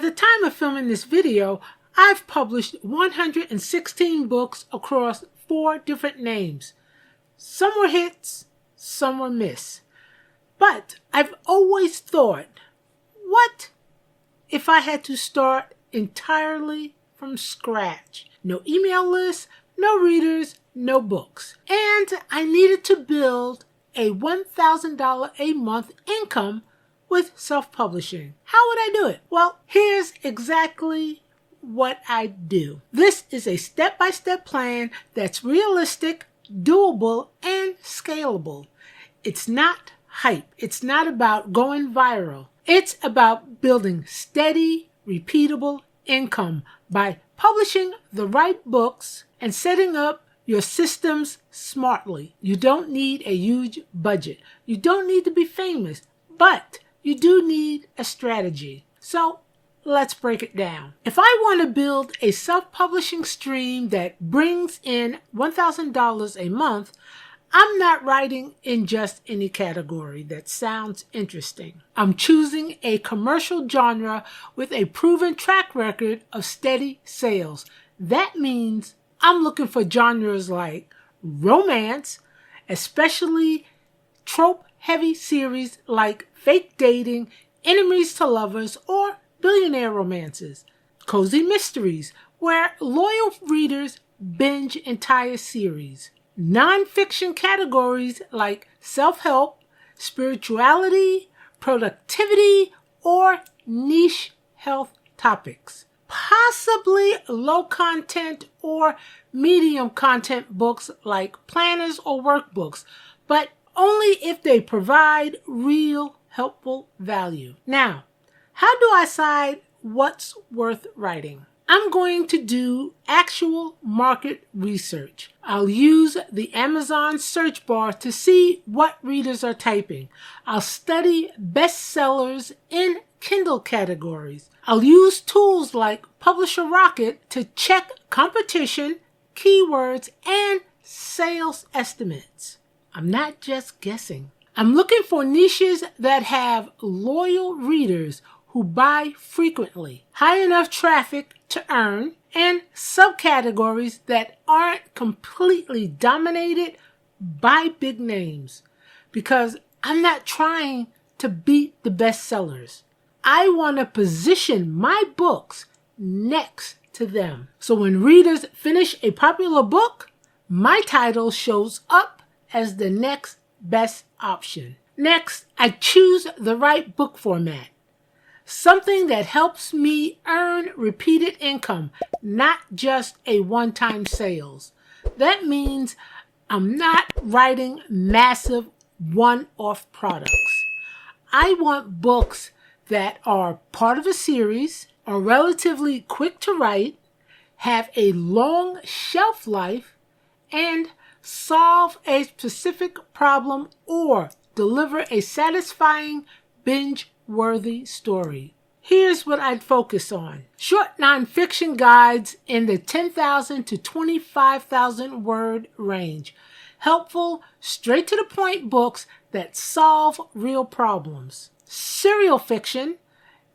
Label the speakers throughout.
Speaker 1: At the time of filming this video, I've published 116 books across 4 different names. Some were hits, some were misses. But I've always thought, what if I had to start entirely from scratch? No email list, no readers, no books. And I needed to build a $1,000 a month income with self-publishing. How would I do it? Well, here's exactly what I do. This is a step-by-step plan that's realistic, doable, and scalable. It's not hype. It's not about going viral. It's about building steady, repeatable income by publishing the right books and setting up your systems smartly. You don't need a huge budget. You don't need to be famous, but you do need a strategy. So let's break it down. If I want to build a self-publishing stream that brings in $1,000 a month, I'm not writing in just any category that sounds interesting. I'm choosing a commercial genre with a proven track record of steady sales. That means I'm looking for genres like romance, especially trope-heavy series like fake dating, enemies to lovers, or billionaire romances. Cozy mysteries, where loyal readers binge entire series. Non-fiction categories like self-help, spirituality, productivity, or niche health topics. Possibly low content or medium content books like planners or workbooks, but only if they provide real helpful value. Now, how do I decide what's worth writing? I'm going to do actual market research. I'll use the Amazon search bar to see what readers are typing. I'll study bestsellers in Kindle categories. I'll use tools like Publisher Rocket to check competition, keywords, and sales estimates. I'm not just guessing. I'm looking for niches that have loyal readers who buy frequently, high enough traffic to earn, and subcategories that aren't completely dominated by big names. Because I'm not trying to beat the bestsellers. I want to position my books next to them. So when readers finish a popular book, my title shows up as the next best option. Next, I choose the right book format. Something that helps me earn repeated income, not just a one-time sales. That means I'm not writing massive one-off products. I want books that are part of a series, are relatively quick to write, have a long shelf life, and solve a specific problem or deliver a satisfying binge-worthy story. Here's what I'd focus on. Short nonfiction guides in the 10,000 to 25,000 word range. Helpful, straight-to-the-point books that solve real problems. Serial fiction,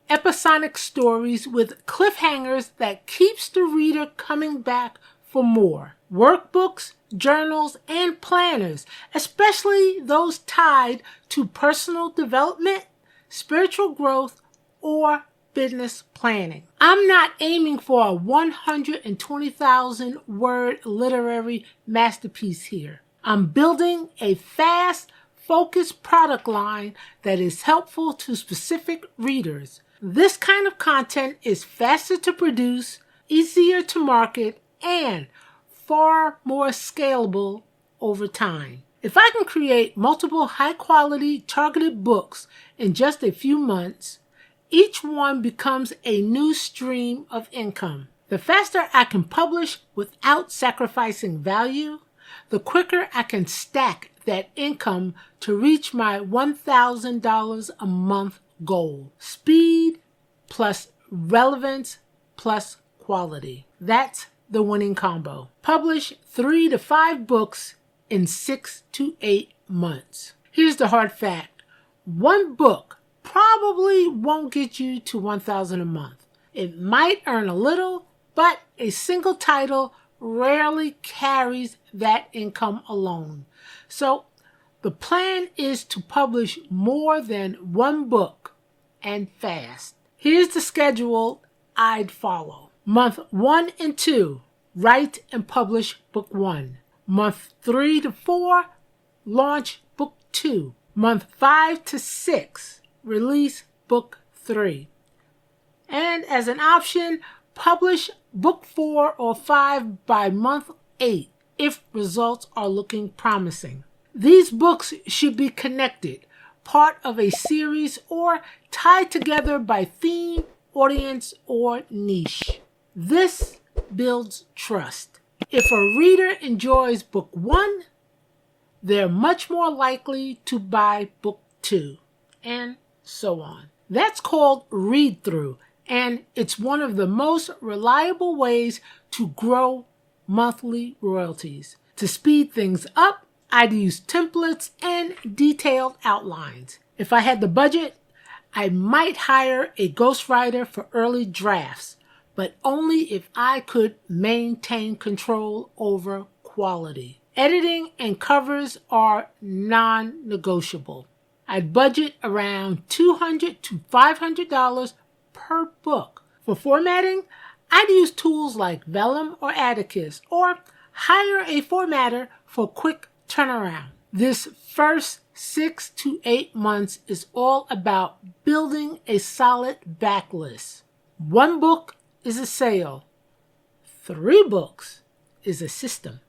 Speaker 1: episodic stories with cliffhangers that keeps the reader coming back for more. Workbooks, journals, and planners, especially those tied to personal development, spiritual growth, or business planning. I'm not aiming for a 120,000 word literary masterpiece here. I'm building a fast, focused product line that is helpful to specific readers. This kind of content is faster to produce, easier to market, and far more scalable over time. If I can create multiple high-quality targeted books in just a few months, each one becomes a new stream of income. The faster I can publish without sacrificing value, the quicker I can stack that income to reach my $1,000 a month goal. Speed plus relevance plus quality. That's the winning combo. Publish 3 to 5 books in 6 to 8 months. Here's the hard fact. One book probably won't get you to $1,000 a month. It might earn a little, but a single title rarely carries that income alone. So the plan is to publish more than one book, and fast. Here's the schedule I'd follow. Month 1 and 2, write and publish book 1. Month 3 to 4, launch book 2. Month 5 to 6, release book 3. And as an option, publish book 4 or 5 by month 8 if results are looking promising. These books should be connected, part of a series, or tied together by theme, audience, or niche. This builds trust. If a reader enjoys book 1, they're much more likely to buy book 2, and so on. That's called read-through, and it's one of the most reliable ways to grow monthly royalties. To speed things up, I'd use templates and detailed outlines. If I had the budget, I might hire a ghostwriter for early drafts, but only if I could maintain control over quality. Editing and covers are non-negotiable. I'd budget around $200 to $500 per book. For formatting, I'd use tools like Vellum or Atticus, or hire a formatter for quick turnaround. This first 6 to 8 months is all about building a solid backlist. 1 book is a sale. 3 books is a system.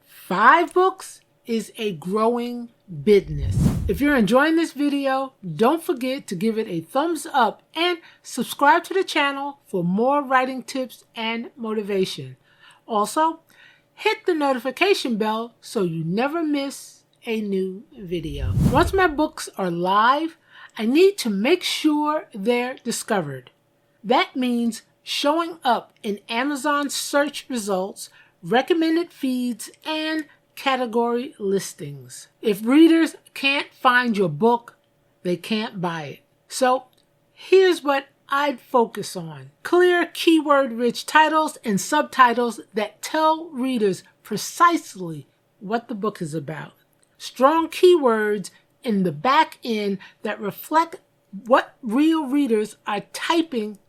Speaker 1: 5 books is a growing business. If you're enjoying this video, don't forget to give it a thumbs up and subscribe to the channel for more writing tips and motivation. Also, hit the notification bell so you never miss a new video. Once my books are live, I need to make sure they're discovered. That means showing up in Amazon search results, recommended feeds, and category listings. If readers can't find your book, they can't buy it. So here's what I'd focus on. Clear, keyword-rich titles and subtitles that tell readers precisely what the book is about. Strong keywords in the back end that reflect what real readers are typing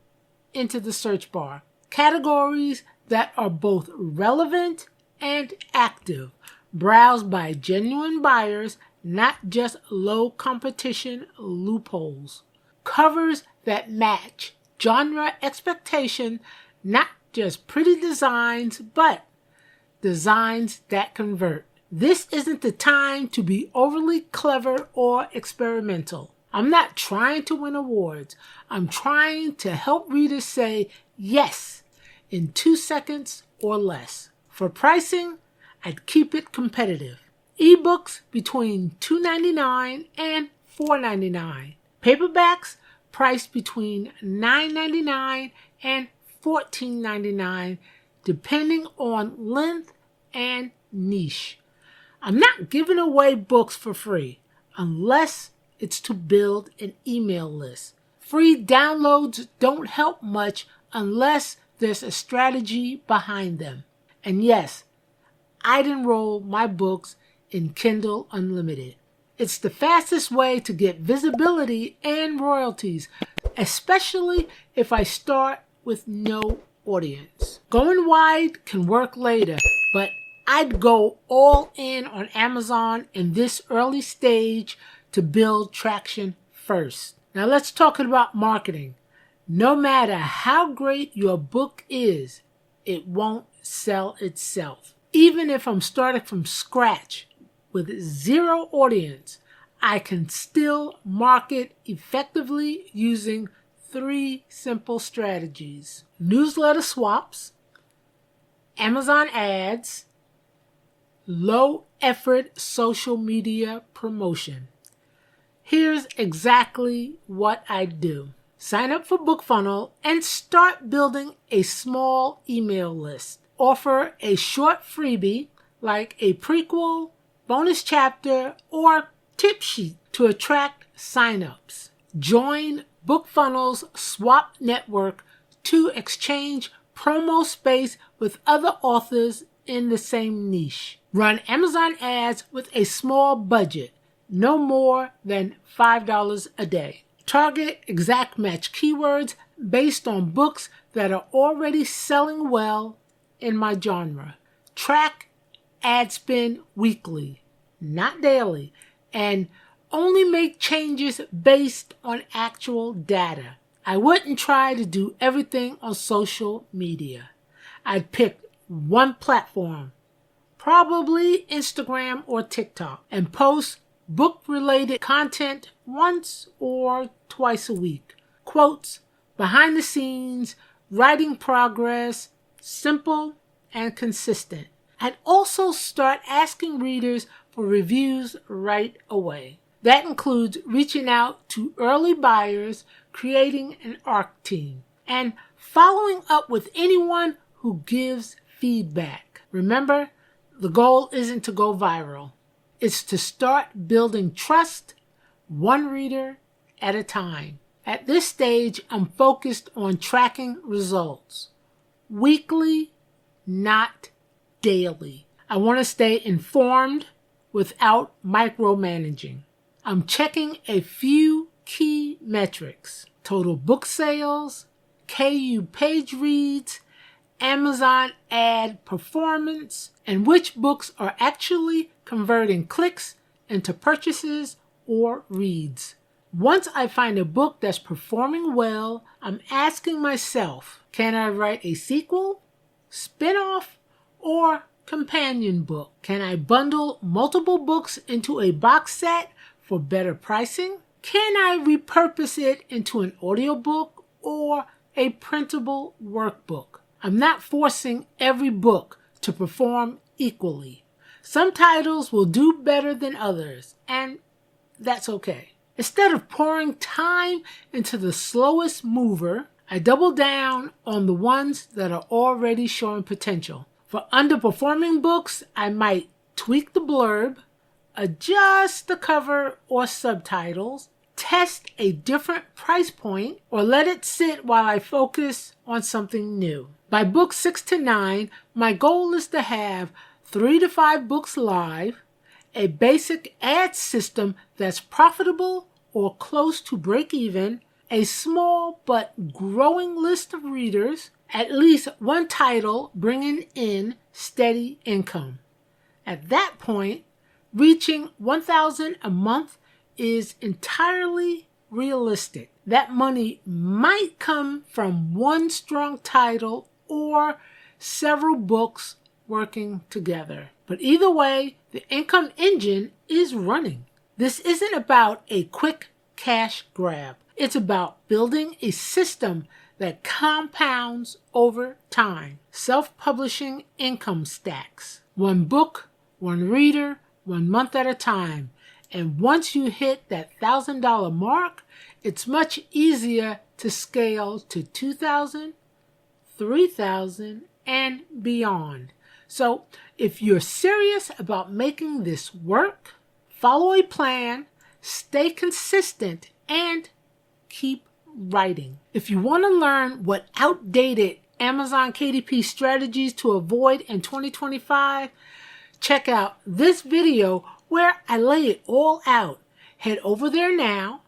Speaker 1: into the search bar. Categories that are both relevant and active, browsed by genuine buyers, not just low competition loopholes. Covers that match genre expectation, not just pretty designs, but designs that convert. This isn't the time to be overly clever or experimental. I'm not trying to win awards. I'm trying to help readers say yes in 2 seconds or less. For pricing, I'd keep it competitive. Ebooks between $2.99 and $4.99. Paperbacks priced between $9.99 and $14.99, depending on length and niche. I'm not giving away books for free unless it's to build an email list. Free downloads don't help much unless there's a strategy behind them. And yes, I'd enroll my books in Kindle Unlimited. It's the fastest way to get visibility and royalties, especially if I start with no audience. Going wide can work later, but I'd go all in on Amazon in this early stage to build traction first. Now let's talk about marketing. No matter how great your book is, it won't sell itself. Even if I'm starting from scratch with 0 audience, I can still market effectively using 3 simple strategies: newsletter swaps, Amazon ads, low effort social media promotion. Here's exactly what I do. Sign up for BookFunnel and start building a small email list. Offer a short freebie like a prequel, bonus chapter, or tip sheet to attract signups. Join BookFunnel's Swap Network to exchange promo space with other authors in the same niche. Run Amazon ads with a small budget, no more than $5 a day. Target exact match keywords based on books that are already selling well in my genre. Track ad spend weekly, not daily, and only make changes based on actual data. I wouldn't try to do everything on social media. I'd pick one platform, probably Instagram or TikTok, and post book-related content once or twice a week. Quotes, behind the scenes, writing progress, simple and consistent. I'd also start asking readers for reviews right away. That includes reaching out to early buyers, creating an ARC team, and following up with anyone who gives feedback. Remember, the goal isn't to go viral. It's to start building trust, one reader at a time. At this stage, I'm focused on tracking results. Weekly, not daily. I want to stay informed without micromanaging. I'm checking a few key metrics: total book sales, KU page reads, Amazon ad performance, and which books are actually converting clicks into purchases or reads. Once I find a book that's performing well, I'm asking myself, can I write a sequel, spin-off, or companion book? Can I bundle multiple books into a box set for better pricing? Can I repurpose it into an audiobook or a printable workbook? I'm not forcing every book to perform equally. Some titles will do better than others, and that's okay. Instead of pouring time into the slowest mover, I double down on the ones that are already showing potential. For underperforming books, I might tweak the blurb, adjust the cover or subtitles, test a different price point, or let it sit while I focus on something new. By book 6 to 9, my goal is to have 3 to 5 books live, a basic ad system that's profitable or close to break even, a small but growing list of readers, at least one title bringing in steady income. At that point, reaching $1,000 a month is entirely realistic. That money might come from one strong title or several books working together. But either way, the income engine is running. This isn't about a quick cash grab. It's about building a system that compounds over time. Self-publishing income stacks. One book, one reader, 1 month at a time. And once you hit that $1,000 mark, it's much easier to scale to $2,000, $3,000, and beyond. So if you're serious about making this work, follow a plan, stay consistent, and keep writing. If you want to learn what outdated Amazon KDP strategies to avoid in 2025, check out this video where I lay it all out. Head over there now,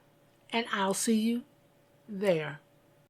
Speaker 1: and I'll see you there.